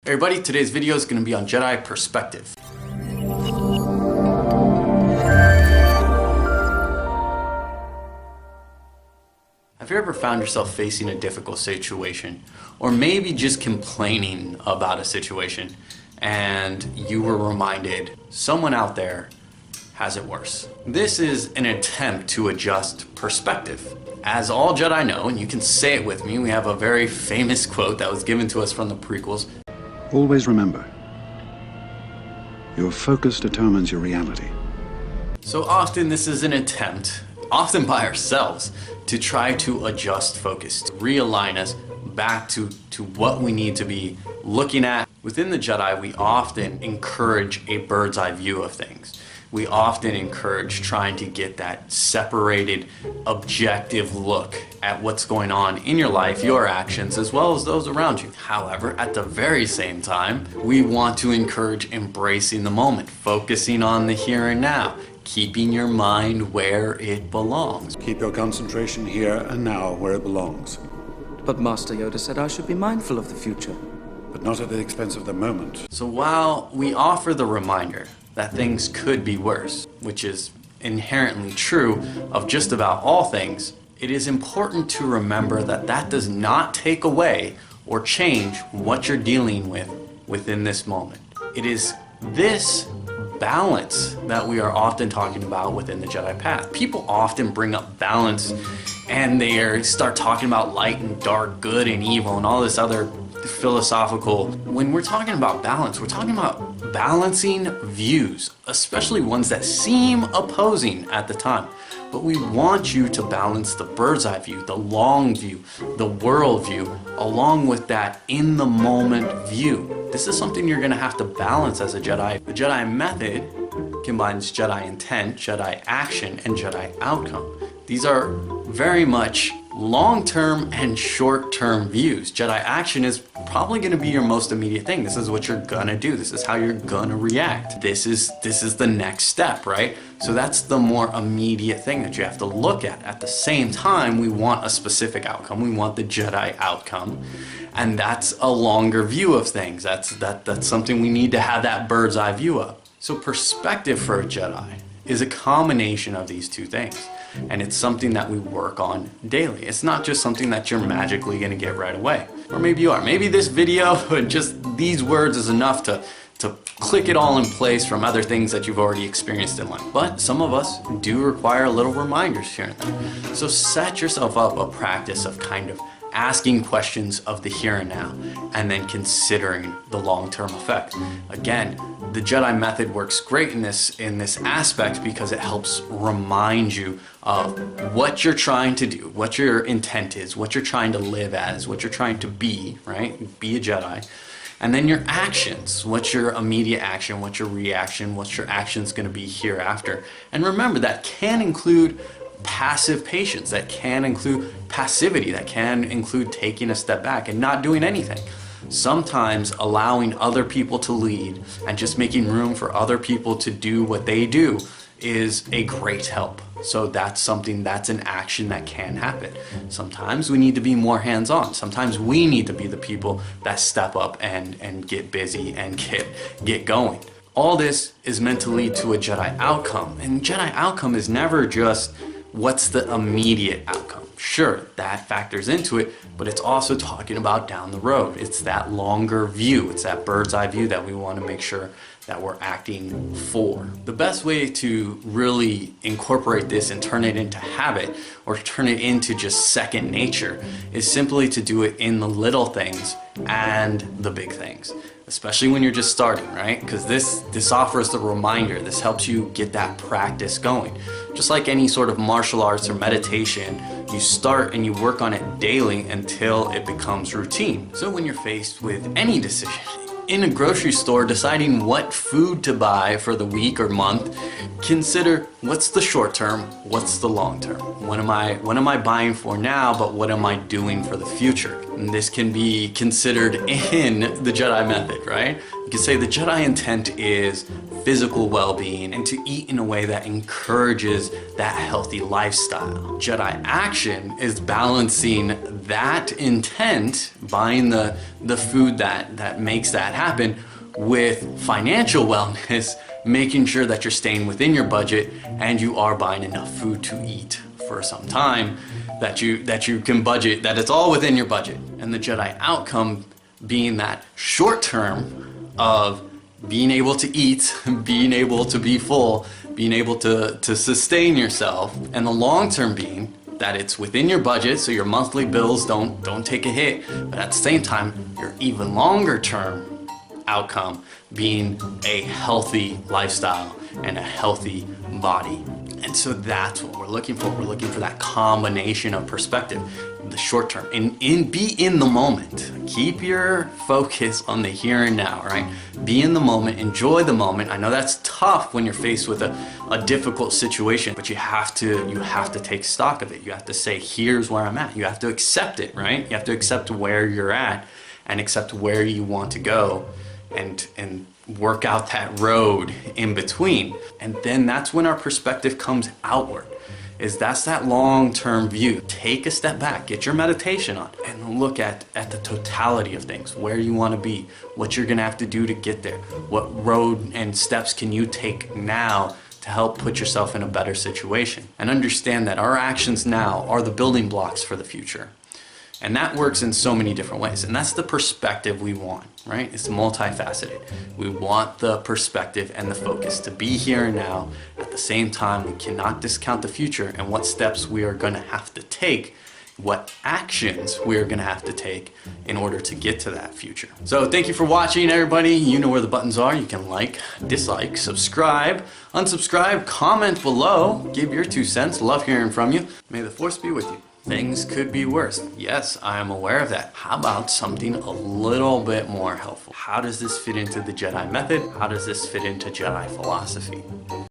Hey everybody, today's video is going to be on Jedi Perspective. Have you ever found yourself facing a difficult situation, or maybe just complaining about a situation, and you were reminded someone out there has it worse? This is an attempt to adjust perspective. As all Jedi know, and you can say it with me, we have a very famous quote that was given to us from the prequels. Always remember, your focus determines your reality. So often this is an attempt, often by ourselves, to try to adjust focus, to realign us back to what we need to be looking at. Within the Jedi, we often encourage a bird's eye view of things. We often encourage trying to get that separated, objective look at what's going on in your life, your actions, as well as those around you. However, at the very same time, we want to encourage embracing the moment, focusing on the here and now, keeping your mind where it belongs. Keep your concentration here and now where it belongs. But Master Yoda said I should be mindful of the future. But not at the expense of the moment. So while we offer the reminder that things could be worse, which is inherently true of just about all things, it is important to remember that that does not take away or change what you're dealing with within this moment. It is this balance that we are often talking about within the Jedi path. People often bring up balance and they start talking about light and dark, good and evil, and all this other philosophical. When we're talking about balance, we're talking about balancing views, especially ones that seem opposing at the time. But we want you to balance the bird's eye view, the long view, the world view, along with that in the moment view. This is something you're going to have to balance as a Jedi. The Jedi Method combines Jedi intent, Jedi action, and Jedi outcome. These are very much long-term and short-term views. Jedi action is probably going to be your most immediate thing. This is what you're gonna do. This is how you're gonna react. This is the next step, right? So that's the more immediate thing that you have to look at. At the same time, we want a specific outcome. We want the Jedi outcome, and that's a longer view of things. That's something we need to have that bird's eye view of. So perspective for a Jedi is a combination of these two things. And it's something that we work on daily. It's not just something that you're magically gonna get right away. Or maybe you are. Maybe this video and just these words is enough to click it all in place from other things that you've already experienced in life. But some of us do require little reminders here and there. So set yourself up a practice of kind of asking questions of the here and now, and then considering the long-term effect. Again, the Jedi Method works great in this aspect because it helps remind you of what you're trying to do, what your intent is, what you're trying to live as, what you're trying to be, right? Be a Jedi. And then your actions, what's your immediate action, what's your reaction, what's your actions going to be hereafter. And remember, that can include passive patience, that can include passivity, that can include taking a step back and not doing anything. Sometimes allowing other people to lead and just making room for other people to do what they do is a great help. So that's something, that's an action that can happen. Sometimes we need to be more hands-on. Sometimes we need to be the people that step up and get busy and get going. All this is meant to lead to a Jedi outcome. And Jedi outcome is never just what's the immediate outcome. Sure, that factors into it, but it's also talking about down the road. It's that longer view. It's that bird's eye view that we want to make sure that we're acting for. The best way to really incorporate this and turn it into habit, or turn it into just second nature, is simply to do it in the little things and the big things. Especially when you're just starting, right? Because this offers the reminder. This helps you get that practice going. Just like any sort of martial arts or meditation, you start and you work on it daily until it becomes routine. So when you're faced with any decision, in a grocery store deciding what food to buy for the week or month, consider what's the short term, what's the long term. What am I buying for now, but what am I doing for the future? And this can be considered in the Jedi Method, right? You can say the Jedi intent is physical well-being and to eat in a way that encourages that healthy lifestyle. Jedi action is balancing that intent, buying the food that makes that happen with financial wellness, making sure that you're staying within your budget and you are buying enough food to eat for some time, that you can budget, that it's all within your budget. And the Jedi outcome being that short term of being able to eat, being able to be full, being able to sustain yourself, and the long term being that it's within your budget, so your monthly bills don't take a hit, but at the same time, your even longer term outcome being a healthy lifestyle and a healthy body. And so that's what we're looking for. We're looking for that combination of perspective, the short term, and be in the moment. Keep your focus on the here and now, right? Be in the moment, enjoy the moment. I know that's tough when you're faced with a difficult situation, but you have to take stock of it. You have to say, here's where I'm at. You have to accept it, right? You have to accept where you're at and accept where you want to go, and work out that road in between. And then that's when our perspective comes outward. That's that long-term view. Take a step back, get your meditation on, and look at the totality of things, where you want to be, what you're gonna have to do to get there, what road and steps can you take now to help put yourself in a better situation. And understand that our actions now are the building blocks for the future. And that works in so many different ways. And that's the perspective we want, right? It's multifaceted. We want the perspective and the focus to be here and now. At the same time, we cannot discount the future and what steps we are gonna have to take, what actions we are gonna have to take in order to get to that future. So thank you for watching, everybody. You know where the buttons are. You can like, dislike, subscribe, unsubscribe, comment below, give your 2 cents. Love hearing from you. May the force be with you. Things could be worse. Yes, I am aware of that. How about something a little bit more helpful? How does this fit into the Jedi method? How does this fit into Jedi philosophy?